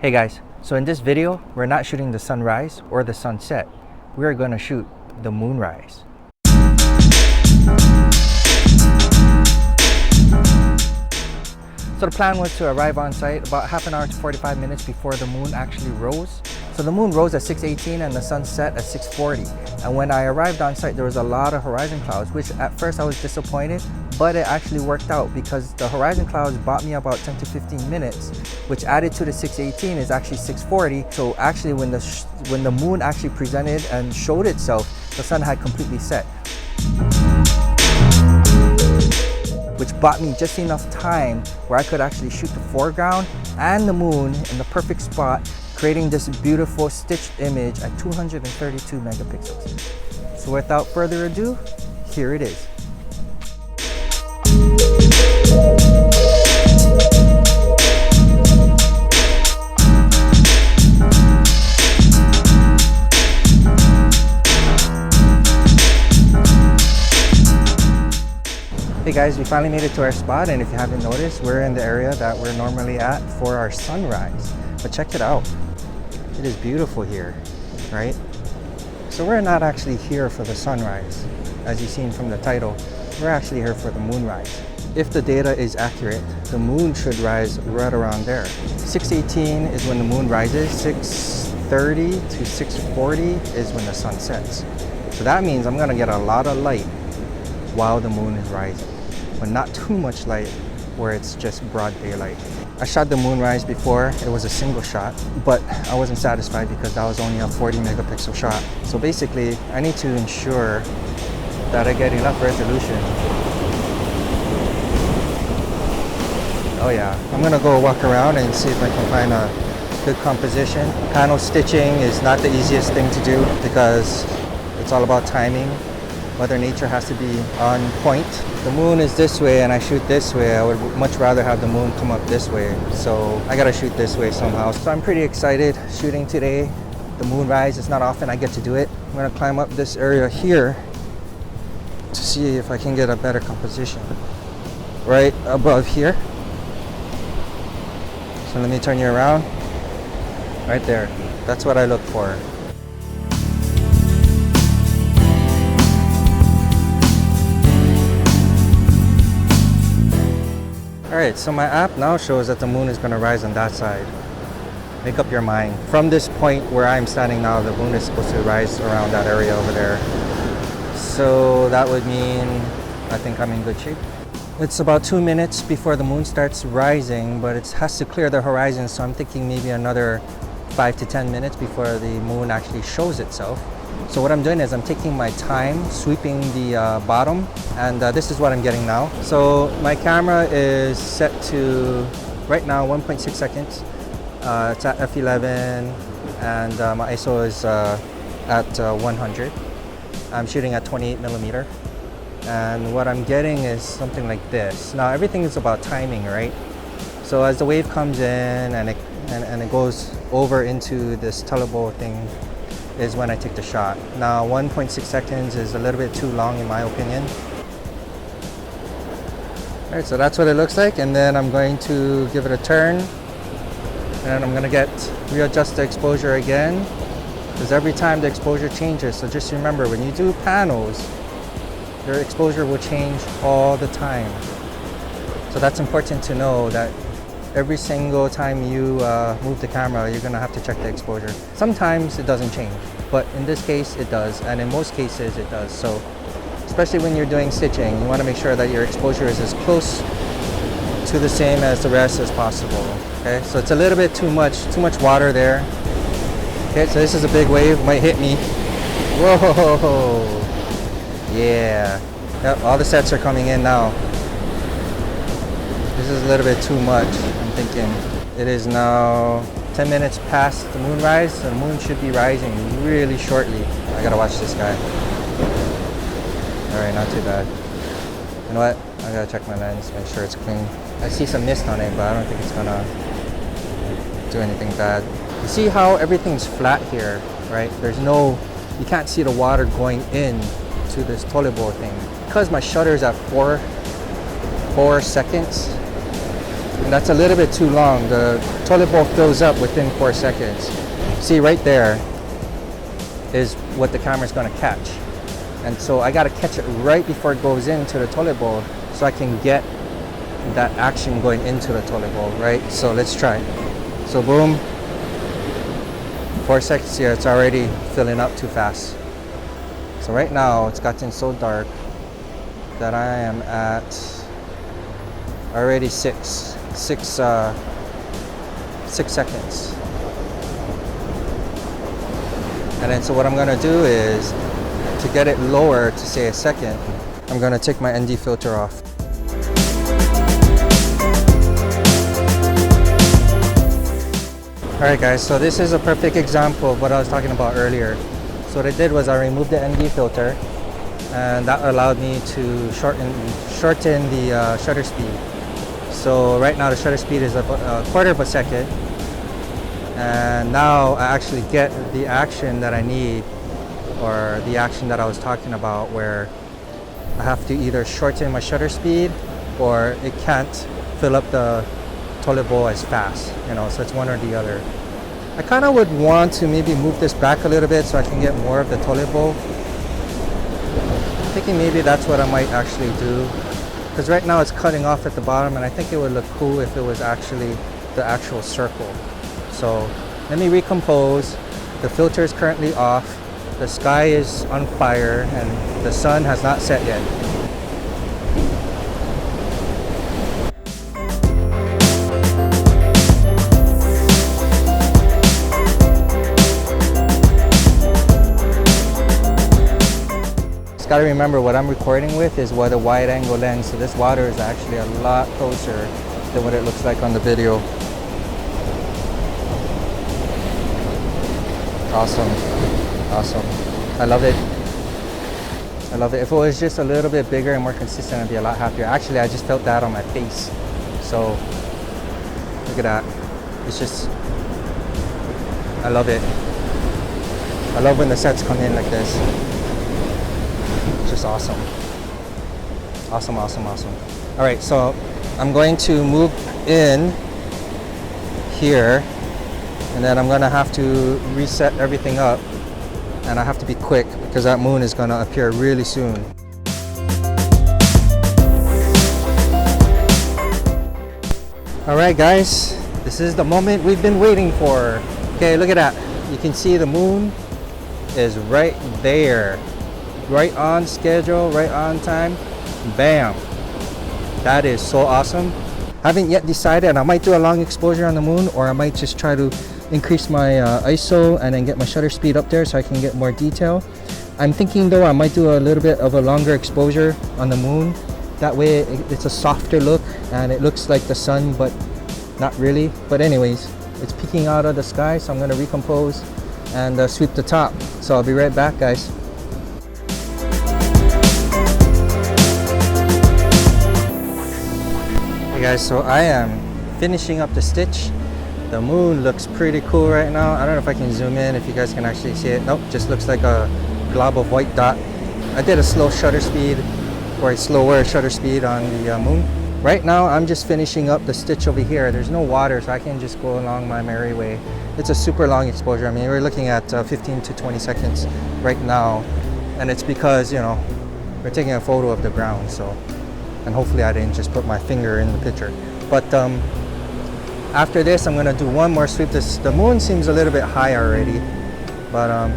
Hey guys, so in this video, we're not shooting the sunrise or the sunset. We're gonna shoot the moonrise. So the plan was to arrive on site about half an hour to 45 minutes before the moon actually rose. So the moon rose at 6:18 and the sun set at 6:40. And when I arrived on site, there was a lot of horizon clouds, which at first I was disappointed, but it actually worked out because the horizon clouds bought me about 10 to 15 minutes, which added to the 6:18 is actually 6:40. So actually when the moon actually presented and showed itself, the sun had completely set, which bought me just enough time where I could actually shoot the foreground and the moon in the perfect spot, creating this beautiful stitched image at 232 megapixels. So without further ado, here it is. Hey guys, we finally made it to our spot, and if you haven't noticed, we're in the area that we're normally at for our sunrise. But check it out. It is beautiful here, right? So we're not actually here for the sunrise, as you've seen from the title. We're actually here for the moonrise. If the data is accurate, the moon should rise right around there. 6:18 is when the moon rises, 6:30 to 6:40 is when the sun sets. So that means I'm gonna get a lot of light while the moon is rising, but not too much light where it's just broad daylight. I shot the moonrise before. It was a single shot, but I wasn't satisfied because that was only a 40 megapixel shot. So basically, I need to ensure that I get enough resolution. Oh yeah, I'm gonna go walk around and see if I can find a good composition. Panel stitching is not the easiest thing to do because it's all about timing. Mother Nature has to be on point. The moon is this way and I shoot this way. I would much rather have the moon come up this way. So I gotta shoot this way somehow. So I'm pretty excited shooting today. The moonrise, it's not often I get to do it. I'm gonna climb up this area here to see if I can get a better composition. Right above here. So let me turn you around. Right there. That's what I look for. Alright, so my app now shows that the moon is going to rise on that side. Make up your mind. From this point where I'm standing now, the moon is supposed to rise around that area over there. So that would mean I think I'm in good shape. It's about 2 minutes before the moon starts rising, but it has to clear the horizon, so I'm thinking maybe another 5 to 10 minutes before the moon actually shows itself. So what I'm doing is I'm taking my time sweeping the bottom, and this is what I'm getting now. So my camera is set to right now 1.6 seconds. It's at f11 and my ISO is at 100. I'm shooting at 28 millimeter, and what I'm getting is something like this. Now everything is about timing, right? So as the wave comes in and it goes over into this tullable thing is when I take the shot. Now 1.6 seconds is a little bit too long in my opinion. Alright, so that's what it looks like, and then I'm going to give it a turn, and I'm going to readjust the exposure again, because every time the exposure changes. So just remember, when you do panels, your exposure will change all the time. So that's important to know, that every single time you move the camera, you're going to have to check the exposure. Sometimes it doesn't change, but in this case it does, and in most cases it does. So especially when you're doing stitching, you want to make sure that your exposure is as close to the same as the rest as possible. Okay, so it's a little bit too much water there. Okay, so this is a big wave, might hit me. Whoa, yeah. Yep, all the sets are coming in now. This is a little bit too much, I'm thinking. It is now 10 minutes past the moonrise, so the moon should be rising really shortly. I gotta watch this guy. Alright, not too bad. You know what? I gotta check my lens, make sure it's clean. I see some mist on it, but I don't think it's gonna do anything bad. You see how everything's flat here, right? You can't see the water going in to this tollable thing. Because my shutter is at 4 seconds, And that's a little bit too long. The toilet bowl fills up within 4 seconds. See right there is what the camera's gonna catch. And so I gotta catch it right before it goes into the toilet bowl so I can get that action going into the toilet bowl, right? So let's try. So boom, 4 seconds here, it's already filling up too fast. So right now it's gotten so dark that I am at already 6 seconds. And then so what I'm gonna do is, to get it lower to say a second, I'm gonna take my ND filter off. Alright guys, so this is a perfect example of what I was talking about earlier. So what I did was I removed the ND filter, and that allowed me to shorten the shutter speed. So right now the shutter speed is about a quarter of a second, and now I actually get the action that I need, or the action that I was talking about, where I have to either shorten my shutter speed or it can't fill up the toilet bowl as fast, you know, so it's one or the other. I kind of would want to maybe move this back a little bit so I can get more of the toilet bowl. I'm thinking maybe that's what I might actually do, because right now it's cutting off at the bottom, and I think it would look cool if it was actually the actual circle. So let me recompose. The filter is currently off, the sky is on fire, and the sun has not set yet. Gotta remember, what I'm recording with is what a wide angle lens, so this water is actually a lot closer than what it looks like on the video. Awesome, awesome. I love it. I love it. If it was just a little bit bigger and more consistent, I'd be a lot happier. Actually, I just felt that on my face. So look at that. It's just, I love it. I love when the sets come in like this. Just awesome. Awesome, awesome, awesome. All right, so I'm going to move in here, and then I'm gonna have to reset everything up, and I have to be quick because that moon is gonna appear really soon. All right, guys, this is the moment we've been waiting for. Okay, look at that. You can see the moon is right there. Right on schedule, right on time. Bam. That is so awesome. Haven't yet decided. I might do a long exposure on the moon, or I might just try to increase my ISO and then get my shutter speed up there so I can get more detail. I'm thinking though I might do a little bit of a longer exposure on the moon. That way it's a softer look and it looks like the sun, but not really. But anyways, it's peeking out of the sky, so I'm gonna recompose and sweep the top. So I'll be right back, guys. Guys, so I am finishing up the stitch. The moon looks pretty cool right now. I don't know if I can zoom in, if you guys can actually see it. Nope, just looks like a glob of white dot. I did a slow shutter speed, or a slower shutter speed on the moon. Right now I'm just finishing up the stitch over here. There's no water, so I can just go along my merry way. It's a super long exposure. I mean, we're looking at 15 to 20 seconds right now, and it's because, you know, we're taking a photo of the ground, so. And hopefully I didn't just put my finger in the picture. But after this, I'm gonna do one more sweep. The moon seems a little bit high already, but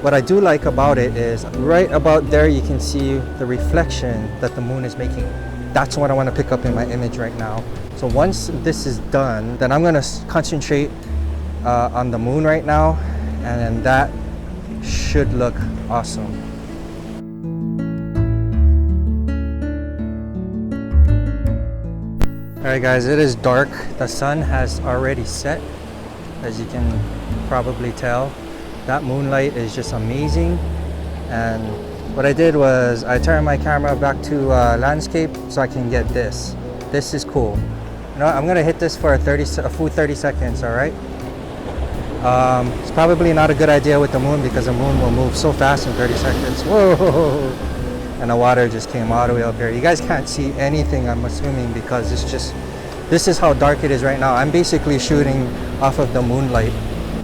what I do like about it is right about there you can see the reflection that the moon is making. That's what I want to pick up in my image right now. So once this is done, then I'm gonna concentrate on the moon right now, and then that should look awesome. Alright guys, it is dark. The sun has already set, as you can probably tell. That moonlight is just amazing. And what I did was I turned my camera back to landscape so I can get this. This is cool. You know what? I'm gonna hit this for a full 30 seconds, alright? It's probably not a good idea with the moon because the moon will move so fast in 30 seconds. Whoa! And the water just came all the way up here. You guys can't see anything, I'm assuming, because this This is how dark it is right now. I'm basically shooting off of the moonlight.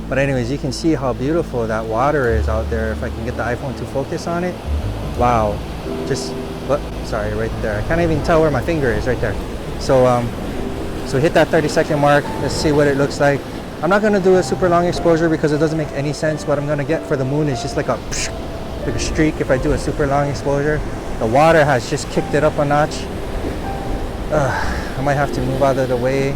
But anyways, you can see how beautiful that water is out there. If I can get the iPhone to focus on it. Wow. Just, sorry, right there. I can't even tell where my finger is right there. So, so hit that 30-second mark. Let's see what it looks like. I'm not gonna do a super long exposure because it doesn't make any sense. What I'm gonna get for the moon is just like a streak if I do a super long exposure. The water has just kicked it up a notch. I might have to move out of the way.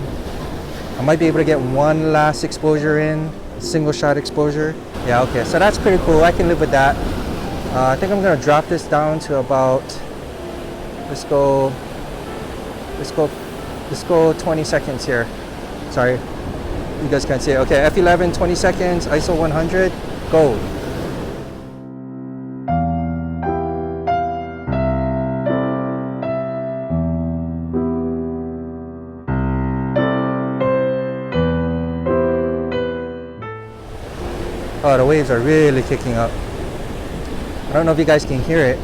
I might be able to get one last exposure in, single shot exposure. Yeah, okay, so that's pretty cool. I can live with that. I think I'm gonna drop this down to about, let's go 20 seconds here. Sorry, you guys can't see it. Okay, F11, 20 seconds, ISO 100, go. Oh, the waves are really kicking up. I don't know if you guys can hear it.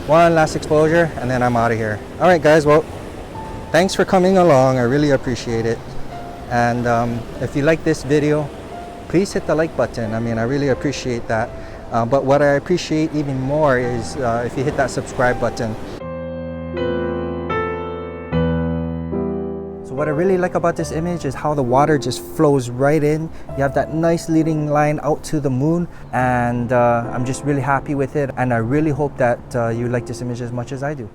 One last exposure and then I'm out of here. All right, guys, well, thanks for coming along. I really appreciate it. And if you like this video, please hit the like button. I mean, I really appreciate that. But what I appreciate even more is if you hit that subscribe button. What I really like about this image is how the water just flows right in. You have that nice leading line out to the moon, and I'm just really happy with it, and I really hope that you like this image as much as I do.